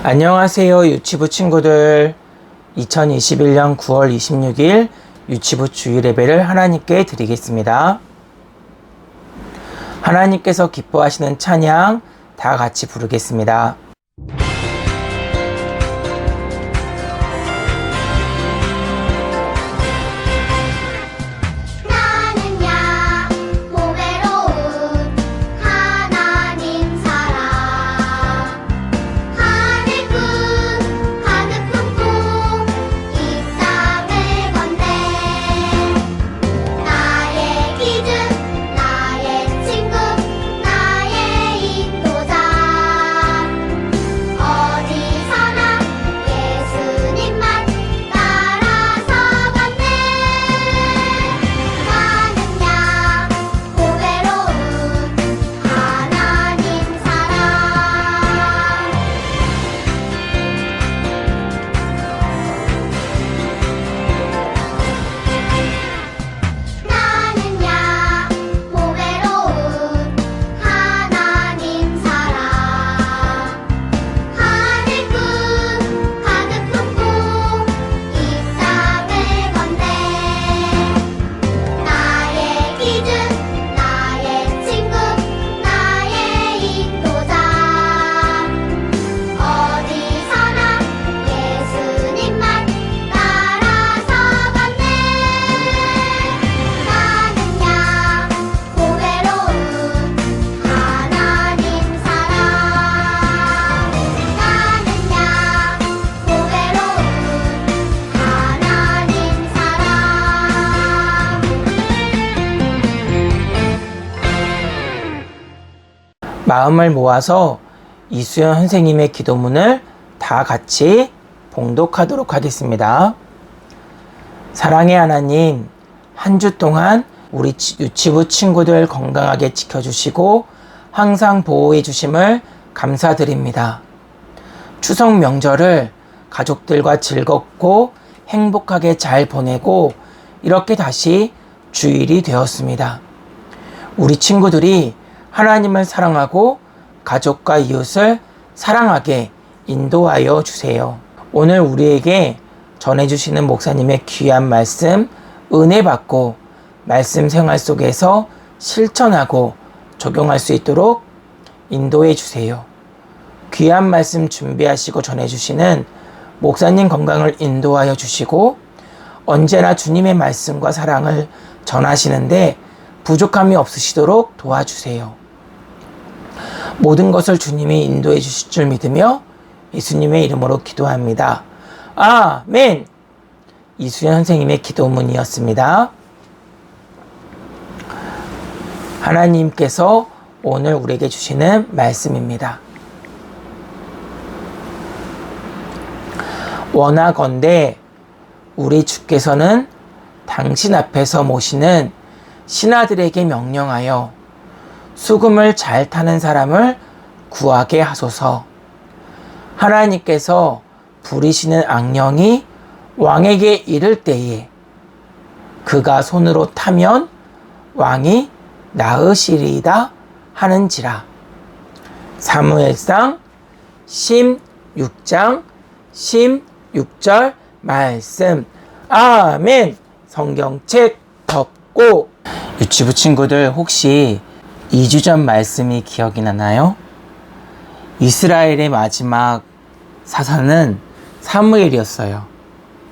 안녕하세요 유치부 친구들. 2021년 9월 26일 유치부 주일 예배를 하나님께 드리겠습니다. 하나님께서 기뻐하시는 찬양 다 같이 부르겠습니다. 마음을 모아서 이수연 선생님의 기도문을 다 같이 봉독하도록 하겠습니다. 사랑의 하나님, 한 주 동안 우리 유치부 친구들 건강하게 지켜주시고 항상 보호해 주심을 감사드립니다. 추석 명절을 가족들과 즐겁고 행복하게 잘 보내고 이렇게 다시 주일이 되었습니다. 우리 친구들이 하나님을 사랑하고 가족과 이웃을 사랑하게 인도하여 주세요. 오늘 우리에게 전해주시는 목사님의 귀한 말씀 은혜 받고 말씀 생활 속에서 실천하고 적용할 수 있도록 인도해 주세요. 귀한 말씀 준비하시고 전해주시는 목사님 건강을 인도하여 주시고 언제나 주님의 말씀과 사랑을 전하시는데 부족함이 없으시도록 도와주세요. 모든 것을 주님이 인도해 주실 줄 믿으며 예수님의 이름으로 기도합니다. 아멘. 이수연 선생님의 기도문이었습니다. 하나님께서 오늘 우리에게 주시는 말씀입니다. 원하건대 우리 주께서는 당신 앞에서 모시는 신하들에게 명령하여 수금을 잘 타는 사람을 구하게 하소서. 하나님께서 부리시는 악령이 왕에게 이를 때에 그가 손으로 타면 왕이 나으시리이다 하는지라. 사무엘상 16장 16절 말씀. 아멘. 성경책 덮고. 유치부 친구들 혹시 2주 전 말씀이 기억이 나나요? 이스라엘의 마지막 사사는 사무엘이었어요.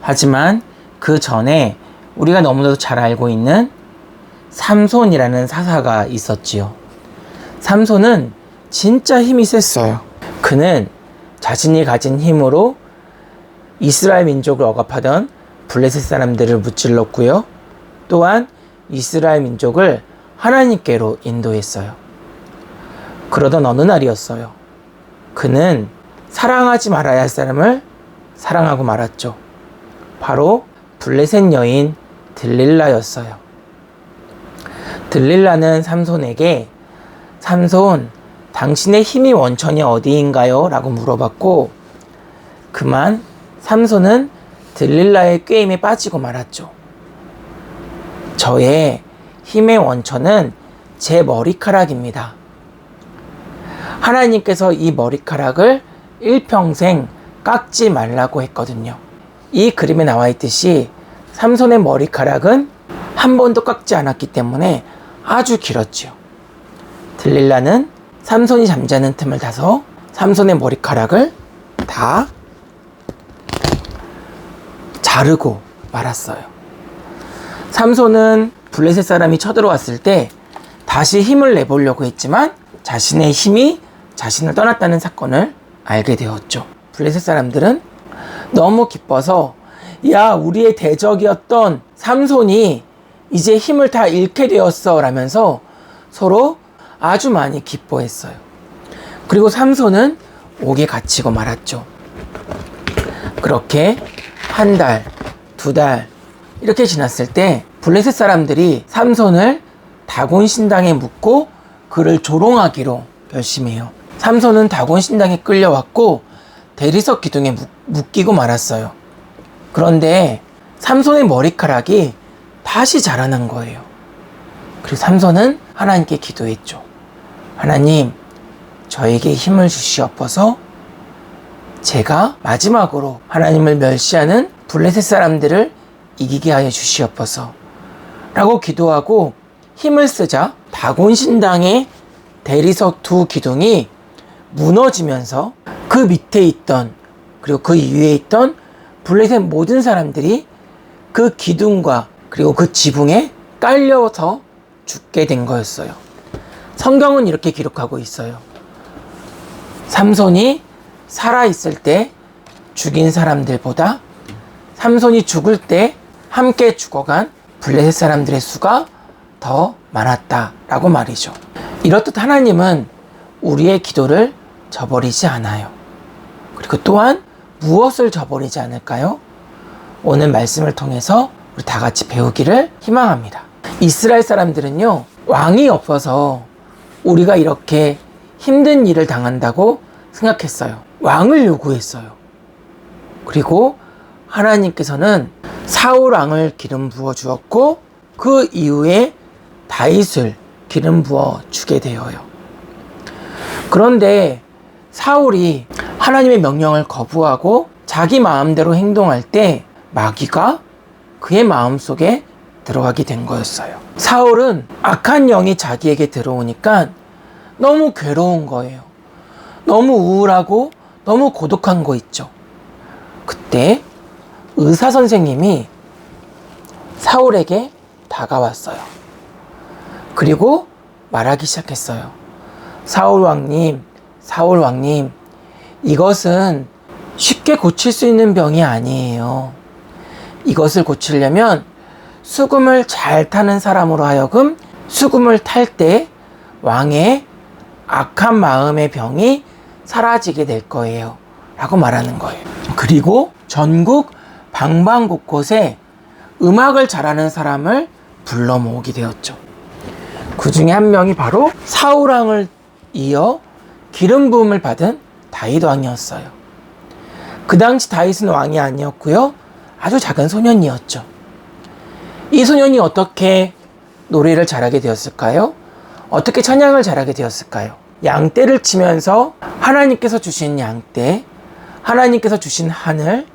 하지만 그 전에 우리가 너무나도 잘 알고 있는 삼손이라는 사사가 있었지요. 삼손은 진짜 힘이 셌어요. 그는 자신이 가진 힘으로 이스라엘 민족을 억압하던 블레셋 사람들을 무찔렀고요. 또한 이스라엘 민족을 하나님께로 인도했어요. 그러던 어느 날이었어요. 그는 사랑하지 말아야 할 사람을 사랑하고 말았죠. 바로 블레셋 여인 들릴라였어요. 들릴라는 삼손에게 삼손, 당신의 힘이 원천이 어디인가요? 라고 물어봤고 그만 삼손은 들릴라의 꾀임에 빠지고 말았죠. 저의 힘의 원천은 제 머리카락입니다. 하나님께서 이 머리카락을 일평생 깎지 말라고 했거든요. 이 그림에 나와 있듯이 삼손의 머리카락은 한 번도 깎지 않았기 때문에 아주 길었지요. 들릴라는 삼손이 잠자는 틈을 타서 삼손의 머리카락을 다 자르고 말았어요. 삼손은 블레셋 사람이 쳐들어왔을 때 다시 힘을 내보려고 했지만 자신의 힘이 자신을 떠났다는 사건을 알게 되었죠. 블레셋 사람들은 너무 기뻐서 야, 우리의 대적이었던 삼손이 이제 힘을 다 잃게 되었어 라면서 서로 아주 많이 기뻐했어요. 그리고 삼손은 옥에 갇히고 말았죠. 그렇게 한 달, 두 달 이렇게 지났을 때 블레셋 사람들이 삼손을 다곤 신당에 묻고 그를 조롱하기로 결심해요. 삼손은 다곤 신당에 끌려왔고 대리석 기둥에 묶이고 말았어요. 그런데 삼손의 머리카락이 다시 자라난 거예요. 그리고 삼손은 하나님께 기도했죠. 하나님, 저에게 힘을 주시옵소서. 제가 마지막으로 하나님을 멸시하는 블레셋 사람들을 이기게 하여 주시옵소서 라고 기도하고 힘을 쓰자 다곤 신당의 대리석 두 기둥이 무너지면서 그 밑에 있던 그리고 그 위에 있던 블레셋 모든 사람들이 그 기둥과 그리고 그 지붕에 깔려서 죽게 된 거였어요. 성경은 이렇게 기록하고 있어요. 삼손이 살아있을 때 죽인 사람들보다 삼손이 죽을 때 함께 죽어간 블레셋 사람들의 수가 더 많았다라고 말이죠. 이렇듯 하나님은 우리의 기도를 저버리지 않아요. 그리고 또한 무엇을 저버리지 않을까요? 오늘 말씀을 통해서 우리 다 같이 배우기를 희망합니다. 이스라엘 사람들은요, 왕이 없어서 우리가 이렇게 힘든 일을 당한다고 생각했어요. 왕을 요구했어요. 그리고 하나님께서는 사울 왕을 기름 부어 주었고 그 이후에 다윗을 기름 부어 주게 되어요. 그런데 사울이 하나님의 명령을 거부하고 자기 마음대로 행동할 때 마귀가 그의 마음속에 들어가게 된 거였어요. 사울은 악한 영이 자기에게 들어오니까 너무 괴로운 거예요. 너무 우울하고 너무 고독한 거 있죠. 그때 의사 선생님이 사울에게 다가왔어요. 그리고 말하기 시작했어요. 사울 왕님, 이것은 쉽게 고칠 수 있는 병이 아니에요. 이것을 고치려면 수금을 잘 타는 사람으로 하여금 수금을 탈 때 왕의 악한 마음의 병이 사라지게 될 거예요 라고 말하는 거예요. 그리고 전국 방방곳곳에 음악을 잘하는 사람을 불러 모으게 되었죠. 그 중에 한 명이 바로 사울 왕을 이어 기름 부음을 받은 다윗 왕이었어요. 그 당시 다윗은 왕이 아니었고요, 아주 작은 소년이었죠. 이 소년이 어떻게 노래를 잘하게 되었을까요? 어떻게 찬양을 잘하게 되었을까요? 양떼를 치면서 하나님께서 주신 양떼, 하나님께서 주신 하늘,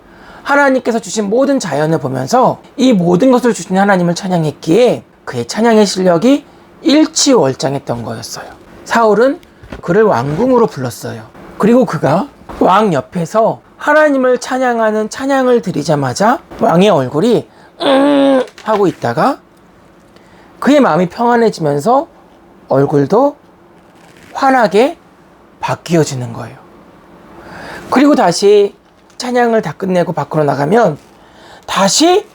하나님께서 주신 모든 자연을 보면서 이 모든 것을 주신 하나님을 찬양했기에 그의 찬양의 실력이 일취월장했던 거였어요. 사울은 그를 왕궁으로 불렀어요. 그리고 그가 왕 옆에서 하나님을 찬양하는 찬양을 드리자마자 왕의 얼굴이 하고 있다가 그의 마음이 평안해지면서 얼굴도 환하게 바뀌어지는 거예요. 그리고 다시 찬양을 다 끝내고 밖으로 나가면 다시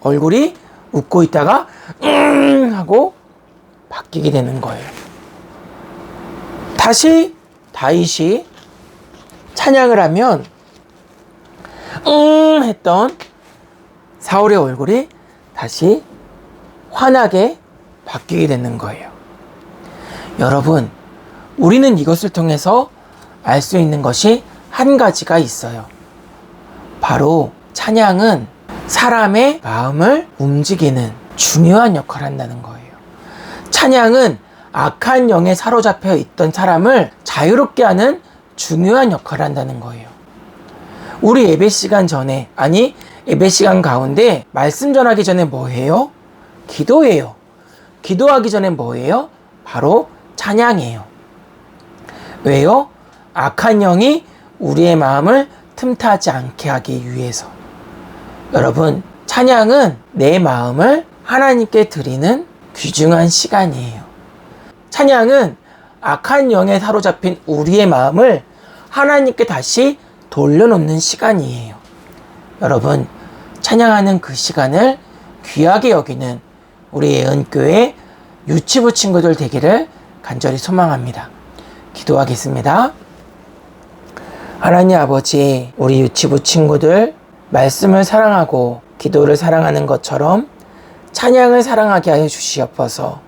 얼굴이 웃고 있다가 하고 바뀌게 되는 거예요. 다시 다윗이 찬양을 하면 했던 사울의 얼굴이 다시 환하게 바뀌게 되는 거예요. 여러분, 우리는 이것을 통해서 알 수 있는 것이 한 가지가 있어요. 바로 찬양은 사람의 마음을 움직이는 중요한 역할을 한다는 거예요. 찬양은 악한 영에 사로잡혀 있던 사람을 자유롭게 하는 중요한 역할을 한다는 거예요. 우리 예배 시간 전에, 아니 예배 시간 가운데 말씀 전하기 전에 뭐 해요? 기도해요. 기도하기 전에 뭐 해요? 바로 찬양해요. 왜요? 악한 영이 우리의 마음을 틈타지 않게 하기 위해서. 여러분, 찬양은 내 마음을 하나님께 드리는 귀중한 시간이에요. 찬양은 악한 영에 사로잡힌 우리의 마음을 하나님께 다시 돌려놓는 시간이에요. 여러분, 찬양하는 그 시간을 귀하게 여기는 우리 예은교회 유치부 친구들 되기를 간절히 소망합니다. 기도하겠습니다. 하나님 아버지, 우리 유치부 친구들 말씀을 사랑하고 기도를 사랑하는 것처럼 찬양을 사랑하게 하여 주시옵소서.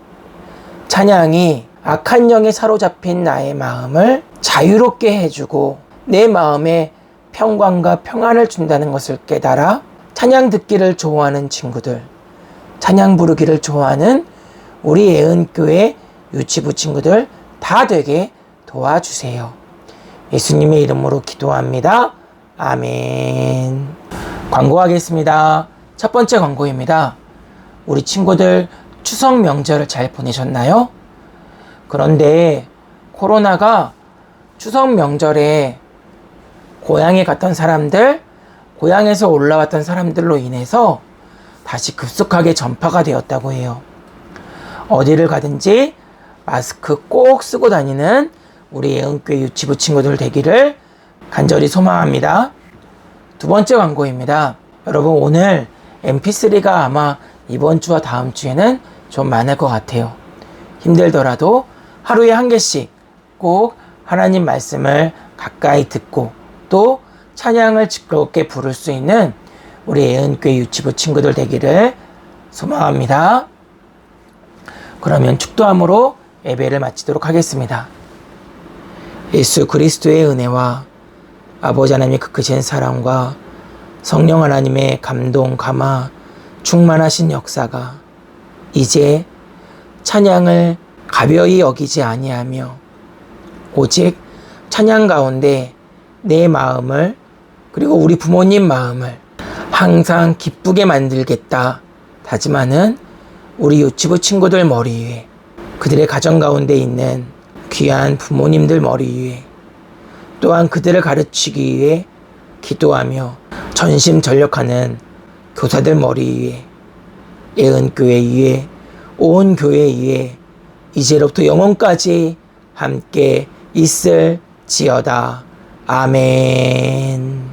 찬양이 악한 영에 사로잡힌 나의 마음을 자유롭게 해주고 내 마음에 평강과 평안을 준다는 것을 깨달아 찬양 듣기를 좋아하는 친구들, 찬양 부르기를 좋아하는 우리 예은교회 유치부 친구들 다 되게 도와주세요. 예수님의 이름으로 기도합니다. 아멘. 광고하겠습니다. 첫 번째 광고입니다. 우리 친구들 추석 명절을 잘 보내셨나요? 그런데 코로나가 추석 명절에 고향에 갔던 사람들, 고향에서 올라왔던 사람들로 인해서 다시 급속하게 전파가 되었다고 해요. 어디를 가든지 마스크 꼭 쓰고 다니는 우리 예은교회 유치부 친구들 되기를 간절히 소망합니다. 두 번째 광고입니다. 여러분, 오늘 mp3가 아마 이번 주와 다음 주에는 좀 많을 것 같아요. 힘들더라도 하루에 한 개씩 꼭 하나님 말씀을 가까이 듣고 또 찬양을 즐겁게 부를 수 있는 우리 예은교회 유치부 친구들 되기를 소망합니다. 그러면 축도함으로 예배를 마치도록 하겠습니다. 예수 그리스도의 은혜와 아버지 하나님의 그 크신 사랑과 성령 하나님의 감동, 감화, 충만하신 역사가 이제 찬양을 가벼이 여기지 아니하며 오직 찬양 가운데 내 마음을 그리고 우리 부모님 마음을 항상 기쁘게 만들겠다 다짐하는 우리 유치부 친구들 머리 위에, 그들의 가정 가운데 있는 귀한 부모님들 머리 위에, 또한 그들을 가르치기 위해 기도하며 전심전력하는 교사들 머리 위에, 예은교회 위에, 온 교회 위에 이제로부터 영원까지 함께 있을지어다. 아멘.